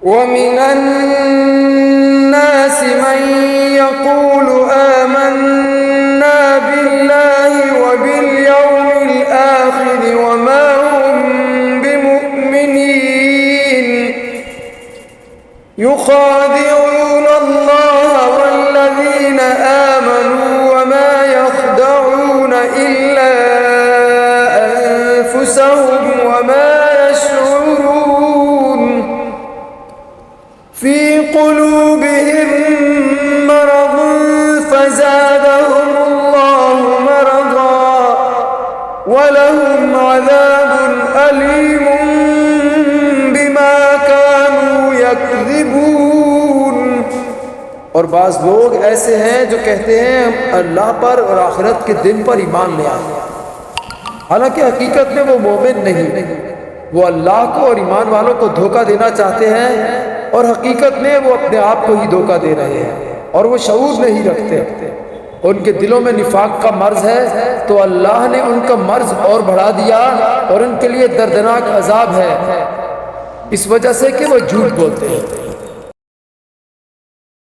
ومن الناس من يقول آمنا بالله وباليوم الآخر وما هم بمؤمنين يخادعون الله والذين آمنوا وما يخدعون إلا أنفسهم وما يشعرون في قلوبهم مرض فزادهم الله مرضا ولهم عذاب أليم بما كانوا يكذبون। और बाज़ लोग ऐसे हैं जो कहते हैं हम अल्लाह पर और आखिरत के दिन पर ईमान ले आए, हालांकि हकीकत में वो मोमिन नहीं, वो अल्लाह को और ईमान वालों को धोखा देना चाहते हैं और हकीकत में वो अपने आप को ही धोखा दे रहे हैं और वो शऊर नहीं रखते। उनके दिलों में निफाक का मर्ज है तो अल्लाह ने उनका मर्ज और बढ़ा दिया और उनके लिए दर्दनाक अजाब है इस वजह से कि वो झूठ बोलते हैं।